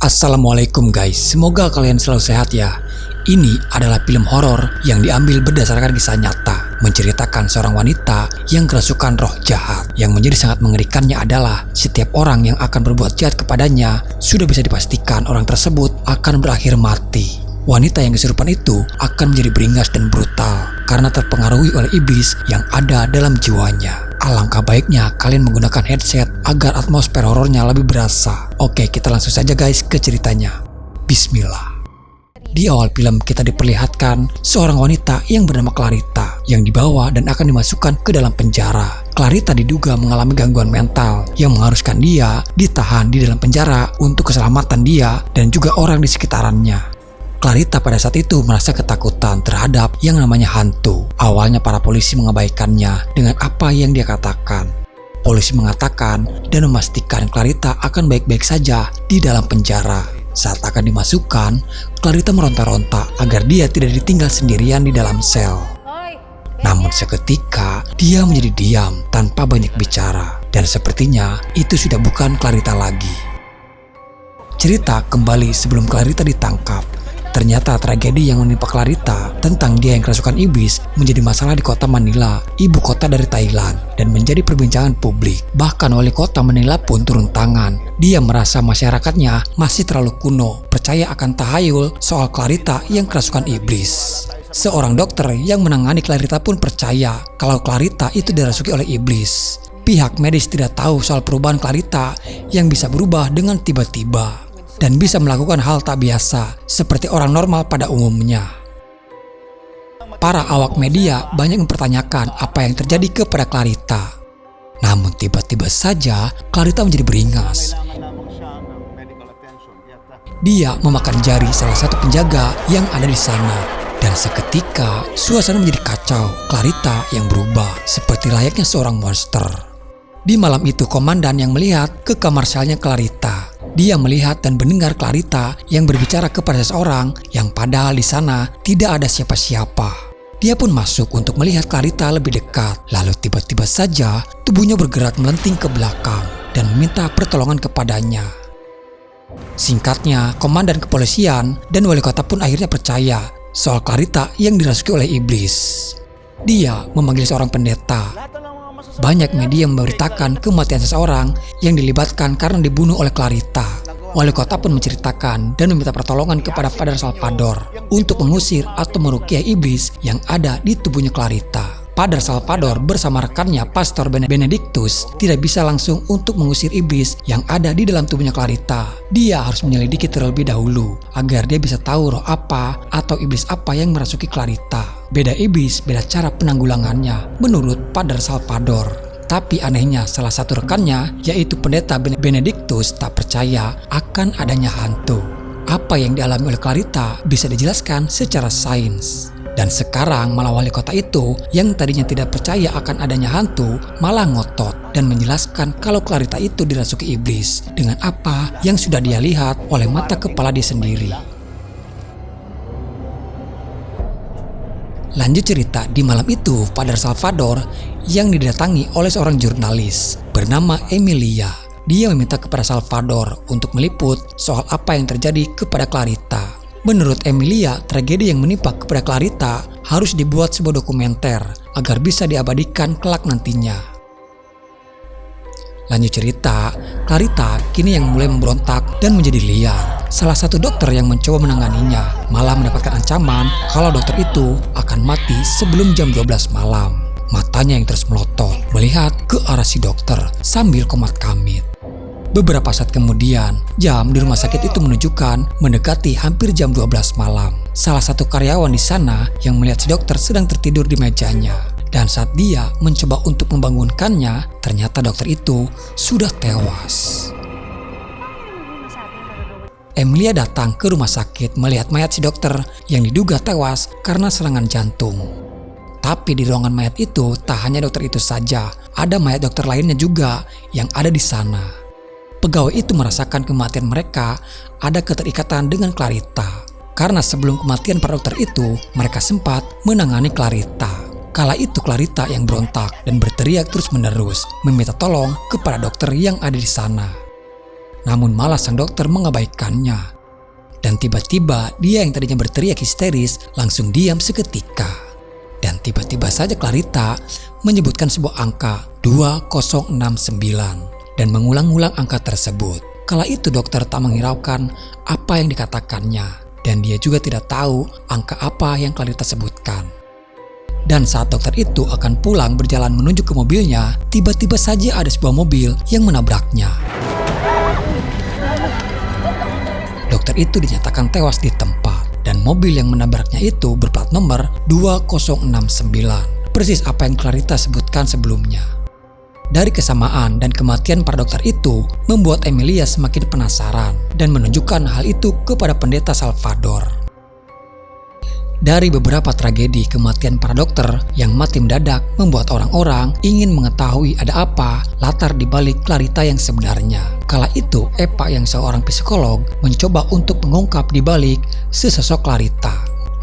Assalamualaikum guys, semoga kalian selalu sehat ya. Ini adalah film horor yang diambil berdasarkan kisah nyata, menceritakan seorang wanita yang kerasukan roh jahat. Yang menjadi sangat mengerikannya adalah setiap orang yang akan berbuat jahat kepadanya sudah bisa dipastikan orang tersebut akan berakhir mati. Wanita yang kesurupan itu akan menjadi beringas dan brutal karena terpengaruhi oleh iblis yang ada dalam jiwanya. Alangkah baiknya kalian menggunakan headset agar atmosfer horornya lebih berasa. Oke, kita langsung saja guys ke ceritanya. Bismillah. Di awal film kita diperlihatkan seorang wanita yang bernama Clarita yang dibawa dan akan dimasukkan ke dalam penjara. Clarita diduga mengalami gangguan mental yang mengharuskan dia ditahan di dalam penjara untuk keselamatan dia dan juga orang di sekitarannya. Clarita pada saat itu merasa ketakutan terhadap yang namanya hantu. Awalnya para polisi mengabaikannya dengan apa yang dia katakan. Polisi mengatakan dan memastikan Clarita akan baik-baik saja di dalam penjara. Saat akan dimasukkan, Clarita meronta-ronta agar dia tidak ditinggal sendirian di dalam sel. Namun seketika dia menjadi diam tanpa banyak bicara, dan sepertinya itu sudah bukan Clarita lagi. Cerita kembali sebelum Clarita ditangkap. Ternyata tragedi yang menimpa Clarita tentang dia yang kerasukan iblis menjadi masalah di kota Manila, ibu kota dari Thailand, dan menjadi perbincangan publik. Bahkan wali kota Manila pun turun tangan. Dia merasa masyarakatnya masih terlalu kuno, percaya akan tahayul soal Clarita yang kerasukan iblis. Seorang dokter yang menangani Clarita pun percaya kalau Clarita itu dirasuki oleh iblis. Pihak medis tidak tahu soal perubahan Clarita yang bisa berubah dengan tiba-tiba dan bisa melakukan hal tak biasa seperti orang normal pada umumnya. Para awak media banyak mempertanyakan apa yang terjadi kepada Clarita. Namun tiba-tiba saja Clarita menjadi beringas. Dia memakan jari salah satu penjaga yang ada di sana. Dan seketika suasana menjadi kacau. Clarita yang berubah seperti layaknya seorang monster. Di malam itu komandan yang melihat ke kamar selnya Clarita. Dia melihat dan mendengar Clarita yang berbicara kepada seseorang yang padahal di sana tidak ada siapa-siapa. Dia pun masuk untuk melihat Clarita lebih dekat. Lalu tiba-tiba saja tubuhnya bergerak melenting ke belakang dan meminta pertolongan kepadanya. Singkatnya, komandan kepolisian dan wali kota pun akhirnya percaya soal Clarita yang dirasuki oleh iblis. Dia memanggil seorang pendeta. Banyak media memberitakan kematian seseorang yang dilibatkan karena dibunuh oleh Clarita. Wali kota pun menceritakan dan meminta pertolongan kepada Padre Salvador untuk mengusir atau meruqyah iblis yang ada di tubuhnya Clarita. Padre Salvador bersama rekannya Pastor Benedictus tidak bisa langsung untuk mengusir iblis yang ada di dalam tubuhnya Clarita. Dia harus menyelidiki terlebih dahulu agar dia bisa tahu roh apa atau iblis apa yang merasuki Clarita. Beda iblis, beda cara penanggulangannya menurut Padre Salvador. Tapi anehnya salah satu rekannya yaitu pendeta Benedictus tak percaya akan adanya hantu. Apa yang dialami oleh Clarita bisa dijelaskan secara sains. Dan sekarang malah wali kota itu yang tadinya tidak percaya akan adanya hantu malah ngotot dan menjelaskan kalau Clarita itu dirasuki iblis dengan apa yang sudah dia lihat oleh mata kepala dia sendiri. Lanjut cerita, di malam itu Padre Salvador yang didatangi oleh seorang jurnalis bernama Emilia. Dia meminta kepada Salvador untuk meliput soal apa yang terjadi kepada Clarita. Menurut Emilia, tragedi yang menimpa kepada Clarita harus dibuat sebuah dokumenter agar bisa diabadikan kelak nantinya. Lanjut cerita, Clarita kini yang mulai memberontak dan menjadi liar. Salah satu dokter yang mencoba menanganinya malah mendapatkan ancaman kalau dokter itu akan mati sebelum jam 12 malam. Matanya yang terus melotot melihat ke arah si dokter sambil komat kamit. Beberapa saat kemudian, jam di rumah sakit itu menunjukkan mendekati hampir jam 12 malam. Salah satu karyawan di sana yang melihat si dokter sedang tertidur di mejanya. Dan saat dia mencoba untuk membangunkannya, ternyata dokter itu sudah tewas. Emilia datang ke rumah sakit melihat mayat si dokter yang diduga tewas karena serangan jantung. Tapi di ruangan mayat itu tak hanya dokter itu saja, ada mayat dokter lainnya juga yang ada di sana. Pegawai itu merasakan kematian mereka ada keterikatan dengan Clarita. Karena sebelum kematian para dokter itu, mereka sempat menangani Clarita. Kala itu Clarita yang berontak dan berteriak terus-menerus, meminta tolong kepada dokter yang ada di sana. namun malah sang dokter mengabaikannya. Dan tiba-tiba dia yang tadinya berteriak histeris langsung diam seketika. Dan tiba-tiba saja Clarita menyebutkan sebuah angka 2069 dan mengulang-ulang angka tersebut. Kala itu dokter tak menghiraukan apa yang dikatakannya dan dia juga tidak tahu angka apa yang Clarita sebutkan. Dan saat dokter itu akan pulang berjalan menuju ke mobilnya, tiba-tiba saja ada sebuah mobil yang menabraknya. Dokter itu dinyatakan tewas di tempat dan mobil yang menabraknya itu berplat nomor 2069. Persis apa yang Clarita sebutkan sebelumnya. Dari kesamaan dan kematian para dokter itu membuat Emilia semakin penasaran dan menunjukkan hal itu kepada pendeta Salvador. Dari beberapa tragedi kematian para dokter yang mati mendadak membuat orang-orang ingin mengetahui ada apa latar dibalik Clarita yang sebenarnya. Kala itu Epa yang seorang psikolog mencoba untuk mengungkap dibalik sesosok Clarita.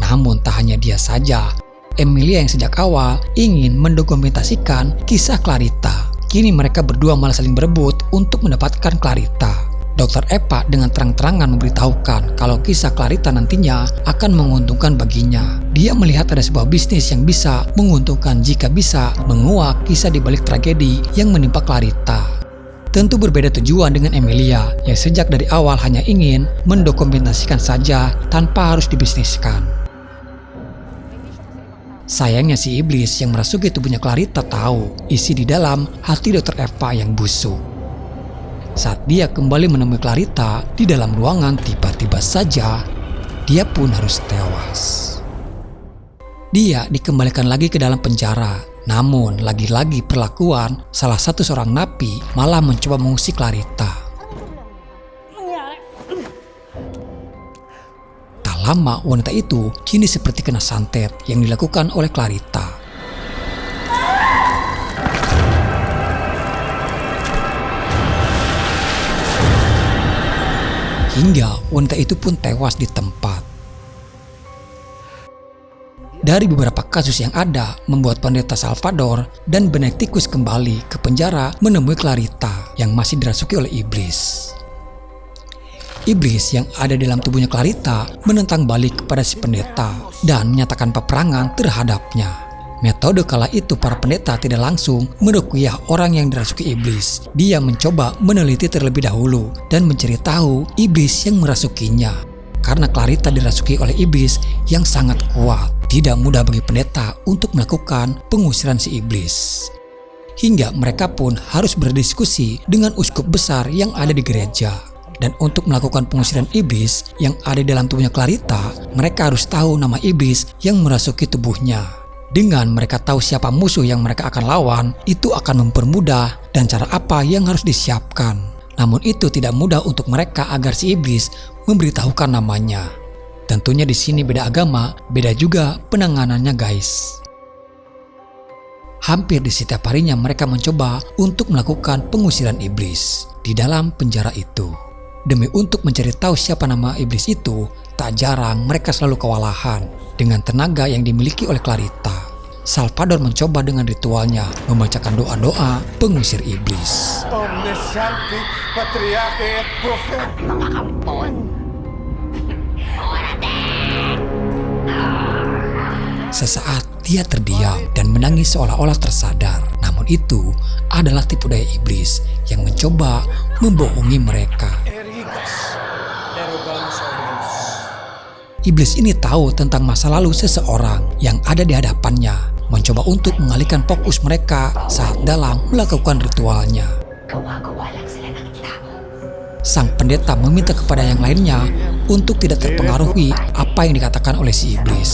Namun tak hanya dia saja, Emilia yang sejak awal ingin mendokumentasikan kisah Clarita. Kini mereka berdua malah saling berebut untuk mendapatkan Clarita. Dokter Epa dengan terang-terangan memberitahukan kalau kisah Clarita nantinya akan menguntungkan baginya. Dia melihat ada sebuah bisnis yang bisa menguntungkan jika bisa menguak kisah di balik tragedi yang menimpa Clarita. Tentu berbeda tujuan dengan Emilia yang sejak dari awal hanya ingin mendokumentasikan saja tanpa harus dibisniskan. Sayangnya si iblis yang merasuki tubuhnya Clarita tahu isi di dalam hati dokter Epa yang busuk. Saat dia kembali menemui Clarita di dalam ruangan, tiba-tiba saja dia pun harus tewas. Dia dikembalikan lagi ke dalam penjara. Namun lagi-lagi perlakuan salah satu seorang napi malah mencoba mengusik Clarita. Tak lama wanita itu kini seperti kena santet yang dilakukan oleh Clarita. Hingga wanita itu pun tewas di tempat. Dari beberapa kasus yang ada membuat pendeta Salvador dan Benedictus kembali ke penjara menemui Clarita yang masih dirasuki oleh iblis. Iblis yang ada di dalam tubuhnya Clarita menentang balik kepada si pendeta dan menyatakan peperangan terhadapnya. Metode kala itu para pendeta tidak langsung meruqyah orang yang dirasuki iblis. Dia mencoba meneliti terlebih dahulu dan mencari tahu iblis yang merasukinya. Karena Clarita dirasuki oleh iblis yang sangat kuat, tidak mudah bagi pendeta untuk melakukan pengusiran si iblis. Hingga mereka pun harus berdiskusi dengan uskup besar yang ada di gereja. Dan untuk melakukan pengusiran iblis yang ada di dalam tubuhnya Clarita, mereka harus tahu nama iblis yang merasuki tubuhnya. Dengan mereka tahu siapa musuh yang mereka akan lawan, itu akan mempermudah dan cara apa yang harus disiapkan. Namun itu tidak mudah untuk mereka agar si iblis memberitahukan namanya. Tentunya di sini beda agama, beda juga penanganannya guys. Hampir di setiap harinya mereka mencoba untuk melakukan pengusiran iblis di dalam penjara itu. Demi untuk mencari tahu siapa nama iblis itu, tak jarang mereka selalu kewalahan dengan tenaga yang dimiliki oleh Clarita. Salvador mencoba dengan ritualnya membacakan doa-doa pengusir iblis. Sesaat dia terdiam dan menangis seolah-olah tersadar. Namun itu adalah tipu daya iblis yang mencoba membohongi mereka. Iblis ini tahu tentang masa lalu seseorang yang ada di hadapannya, mencoba untuk mengalihkan fokus mereka saat dalam melakukan ritualnya. Sang pendeta meminta kepada yang lainnya untuk tidak terpengaruhi apa yang dikatakan oleh si iblis.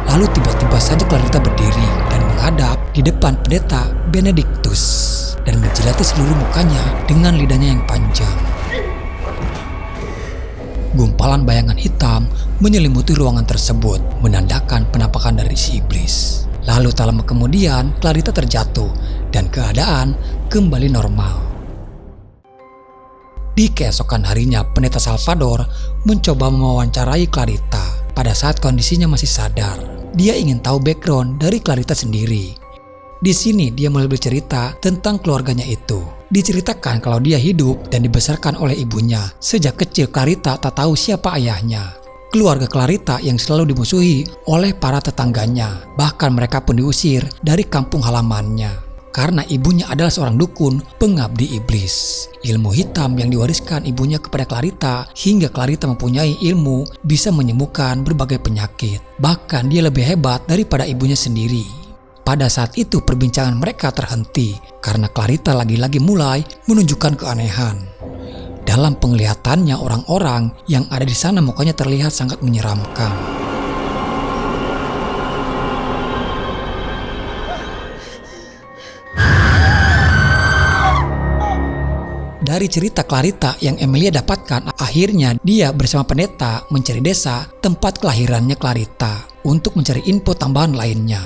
Lalu tiba-tiba saja Clarita berdiri dan menghadap di depan pendeta Benedictus dan menjilati seluruh mukanya dengan lidahnya yang panjang. Gumpalan bayangan hitam menyelimuti ruangan tersebut, menandakan penampakan dari si iblis. Lalu tak lama kemudian Clarita terjatuh dan keadaan kembali normal. Di keesokan harinya pendeta Salvador mencoba mewawancarai Clarita pada saat kondisinya masih sadar. Dia ingin tahu background dari Clarita sendiri. Di sini dia mulai bercerita tentang keluarganya itu. Diceritakan kalau dia hidup dan dibesarkan oleh ibunya. Sejak kecil Clarita tak tahu siapa ayahnya. Keluarga Clarita yang selalu dimusuhi oleh para tetangganya. Bahkan mereka pun diusir dari kampung halamannya. Karena ibunya adalah seorang dukun pengabdi iblis. Ilmu hitam yang diwariskan ibunya kepada Clarita hingga Clarita mempunyai ilmu bisa menyembuhkan berbagai penyakit. Bahkan dia lebih hebat daripada ibunya sendiri. Pada saat itu perbincangan mereka terhenti karena Clarita lagi-lagi mulai menunjukkan keanehan. Dalam penglihatannya orang-orang yang ada di sana mukanya terlihat sangat menyeramkan. Dari cerita Clarita yang Emilia dapatkan, akhirnya dia bersama pendeta mencari desa tempat kelahirannya Clarita untuk mencari info tambahan lainnya.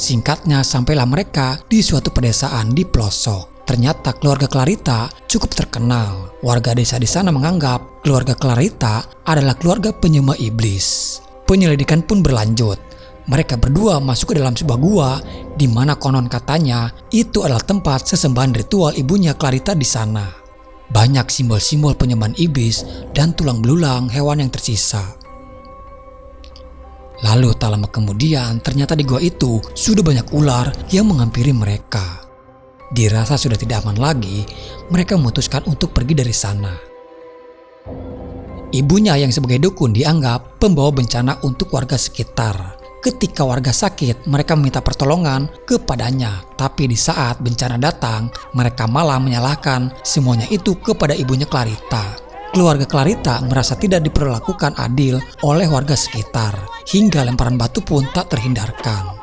Singkatnya, sampailah mereka di suatu pedesaan di pelosok. Ternyata keluarga Clarita cukup terkenal. Warga desa di sana menganggap keluarga Clarita adalah keluarga penyembah iblis. Penyelidikan pun berlanjut. Mereka berdua masuk ke dalam sebuah gua di mana konon katanya itu adalah tempat sesembahan ritual ibunya Clarita di sana. Banyak simbol-simbol penyembahan iblis dan tulang belulang hewan yang tersisa. Lalu tak lama kemudian ternyata di gua itu sudah banyak ular yang menghampiri mereka. Dirasa sudah tidak aman lagi, mereka memutuskan untuk pergi dari sana. Ibunya yang sebagai dukun dianggap pembawa bencana untuk warga sekitar. Ketika warga sakit, mereka meminta pertolongan kepadanya. Tapi di saat bencana datang, mereka malah menyalahkan semuanya itu kepada ibunya Clarita. Keluarga Clarita merasa tidak diperlakukan adil oleh warga sekitar, hingga lemparan batu pun tak terhindarkan.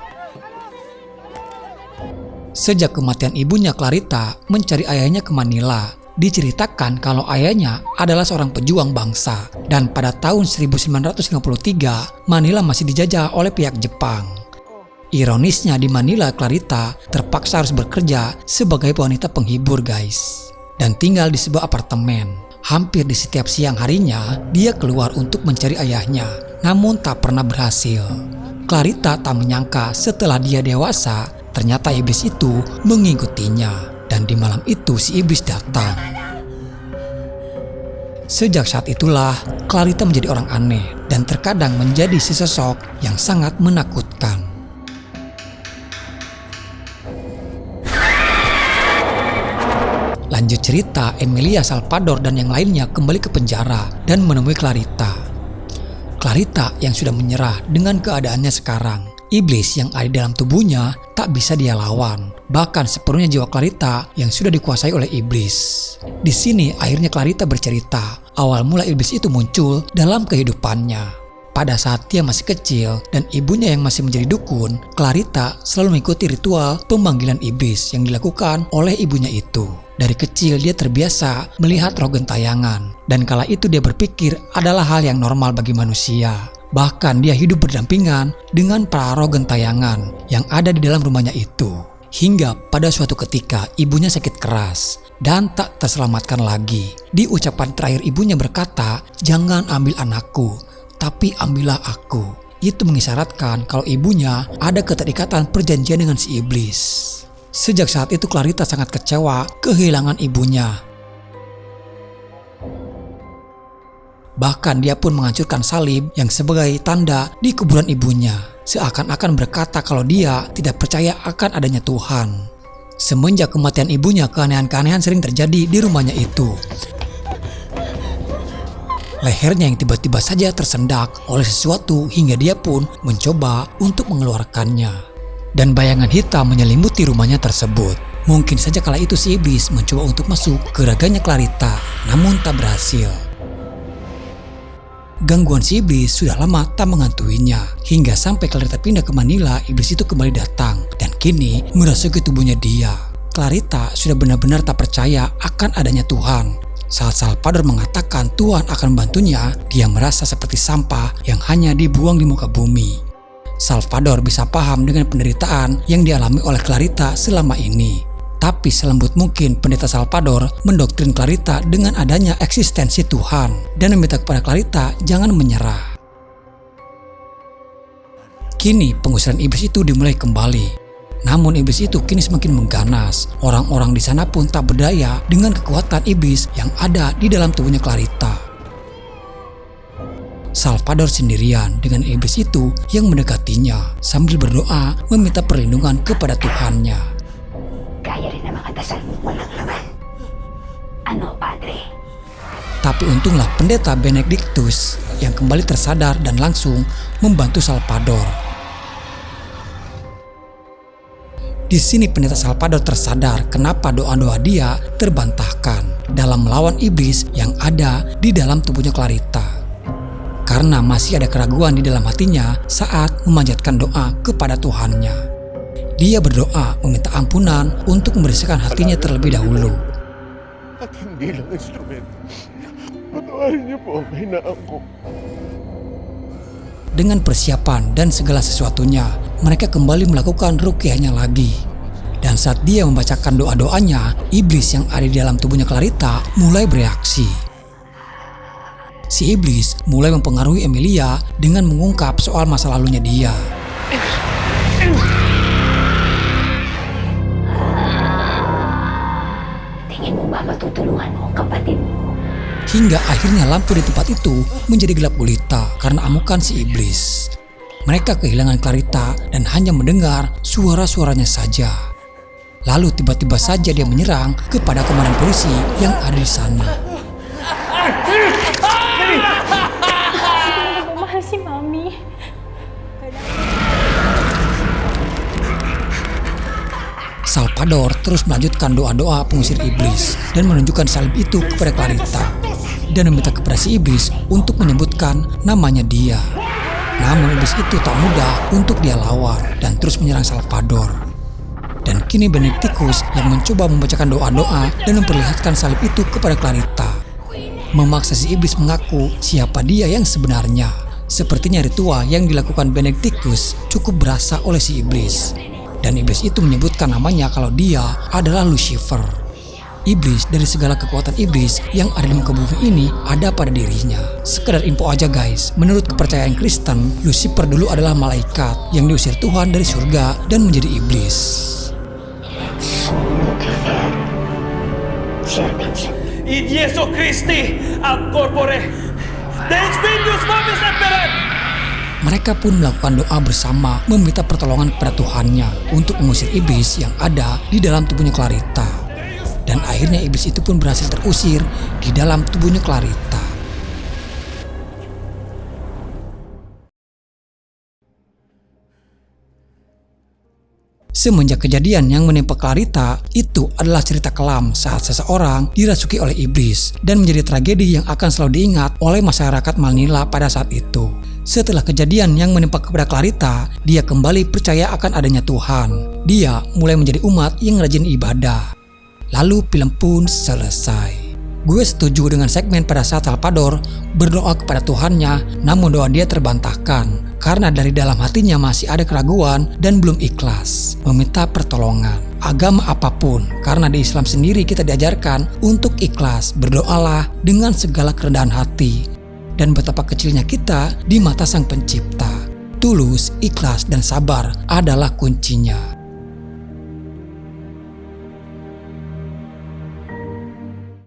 Sejak kematian ibunya Clarita mencari ayahnya ke Manila, diceritakan kalau ayahnya adalah seorang pejuang bangsa dan pada tahun 1953 Manila masih dijajah oleh pihak Jepang. Ironisnya di Manila Clarita terpaksa harus bekerja sebagai wanita penghibur guys dan tinggal di sebuah apartemen. Hampir di setiap siang harinya dia keluar untuk mencari ayahnya, namun tak pernah berhasil. Clarita tak menyangka setelah dia dewasa ternyata iblis itu mengikutinya. Dan di malam itu si iblis datang. Sejak saat itulah Clarita menjadi orang aneh dan terkadang menjadi sesosok yang sangat menakutkan. Lanjut cerita, Emilia, Salvador dan yang lainnya kembali ke penjara dan menemui Clarita. Clarita yang sudah menyerah dengan keadaannya sekarang. Iblis yang ada di dalam tubuhnya tak bisa dia lawan. Bahkan sepenuhnya jiwa Clarita yang sudah dikuasai oleh iblis. Di sini akhirnya Clarita bercerita awal mula iblis itu muncul dalam kehidupannya. Pada saat dia masih kecil dan ibunya yang masih menjadi dukun, Clarita selalu mengikuti ritual pemanggilan iblis yang dilakukan oleh ibunya itu. Dari kecil dia terbiasa melihat roh gentayangan dan kala itu dia berpikir adalah hal yang normal bagi manusia. Bahkan dia hidup berdampingan dengan para roh gentayangan yang ada di dalam rumahnya itu. Hingga pada suatu ketika ibunya sakit keras dan tak terselamatkan lagi. Di ucapan terakhir ibunya berkata, "Jangan ambil anakku, tapi ambillah aku." Itu mengisyaratkan kalau ibunya ada keterikatan perjanjian dengan si iblis. Sejak saat itu Clarita sangat kecewa kehilangan ibunya. Bahkan dia pun menghancurkan salib yang sebagai tanda di kuburan ibunya. Seakan-akan berkata kalau dia tidak percaya akan adanya Tuhan. Semenjak kematian ibunya, keanehan-keanehan sering terjadi di rumahnya itu. Lehernya yang tiba-tiba saja tersendak oleh sesuatu hingga dia pun mencoba untuk mengeluarkannya. Dan bayangan hitam menyelimuti rumahnya tersebut. Mungkin saja kala itu si iblis mencoba untuk masuk ke raganya Clarita, namun tak berhasil. Gangguan si iblis sudah lama tak menghantui-nya. Hingga sampai Clarita pindah ke Manila, iblis itu kembali datang dan kini merasuki tubuhnya dia. Clarita sudah benar-benar tak percaya akan adanya Tuhan. Saat Salvador mengatakan Tuhan akan membantunya, dia merasa seperti sampah yang hanya dibuang di muka bumi. Salvador bisa paham dengan penderitaan yang dialami oleh Clarita selama ini. Tapi selembut mungkin pendeta Salvador mendoktrin Clarita dengan adanya eksistensi Tuhan dan meminta kepada Clarita jangan menyerah. Kini pengusiran iblis itu dimulai kembali. Namun iblis itu kini semakin mengganas. Orang-orang di sana pun tak berdaya dengan kekuatan iblis yang ada di dalam tubuhnya Clarita. Salvador sendirian dengan iblis itu yang mendekatinya sambil berdoa meminta perlindungan kepada Tuhannya. Kaya rin ang mga dasal mo walang laman. Ano, Padre? Tapi untunglah pendeta Benedictus yang kembali tersadar dan langsung membantu Salvador. Di sini pendeta Salvador tersadar kenapa doa-doa dia terbantahkan dalam melawan iblis yang ada di dalam tubuhnya Clarita. Karena masih ada keraguan di dalam hatinya saat memanjatkan doa kepada Tuhannya. Dia berdoa meminta ampunan untuk membersihkan hatinya terlebih dahulu. At hindi lang instrumento. Patawarin niyo po ang hinaan ko. Dengan persiapan dan segala sesuatunya, mereka kembali melakukan ruqyahnya lagi. Dan saat dia membacakan doa-doanya, iblis yang ada di dalam tubuhnya Clarita mulai bereaksi. Si iblis mulai mempengaruhi Emilia dengan mengungkap soal masa lalunya dia. Tingin mo ba matutulungan mo ang kapatid mo? Hingga akhirnya lampu di tempat itu menjadi gelap gulita karena amukan si iblis. Mereka kehilangan Clarita dan hanya mendengar suara-suaranya saja. Lalu tiba-tiba saja dia menyerang kepada komandan polisi yang ada di sana. Mahal si Mami. Salvador terus melanjutkan doa-doa pengusir iblis dan menunjukkan salib itu kepada Clarita dan meminta kepada si iblis untuk menyebutkan namanya dia. Namun iblis itu tak mudah untuk dia lawan dan terus menyerang Salvador. Dan kini Benedictus yang mencoba membacakan doa-doa dan memperlihatkan salib itu kepada Clarita, memaksa si iblis mengaku siapa dia yang sebenarnya. Sepertinya ritual yang dilakukan Benedictus cukup berasa oleh si iblis. Dan iblis itu menyebutkan namanya kalau dia adalah Lucifer. Iblis dari segala kekuatan iblis yang ada di muka bumi ini ada pada dirinya. Sekedar info aja guys, menurut kepercayaan Kristen, Lucifer dulu adalah malaikat yang diusir Tuhan dari surga dan menjadi iblis. In Jesu Christi ad corpore Deus Filius Vobis Imperet. Mereka pun melakukan doa bersama meminta pertolongan kepada Tuhannya untuk mengusir iblis yang ada di dalam tubuhnya Clarita. Dan akhirnya iblis itu pun berhasil terusir di dalam tubuhnya Clarita. Semenjak kejadian yang menimpa Clarita, itu adalah cerita kelam saat seseorang dirasuki oleh iblis dan menjadi tragedi yang akan selalu diingat oleh masyarakat Manila pada saat itu. Setelah kejadian yang menimpa kepada Clarita, dia kembali percaya akan adanya Tuhan. Dia mulai menjadi umat yang rajin ibadah. Lalu film pun selesai. Gue setuju dengan segmen pada saat Salvador berdoa kepada Tuhannya, namun doa dia terbantahkan karena dari dalam hatinya masih ada keraguan dan belum ikhlas meminta pertolongan. Agama apapun, karena di Islam sendiri kita diajarkan untuk ikhlas, berdoalah dengan segala kerendahan hati. Dan betapa kecilnya kita di mata Sang Pencipta. Tulus, ikhlas, dan sabar adalah kuncinya.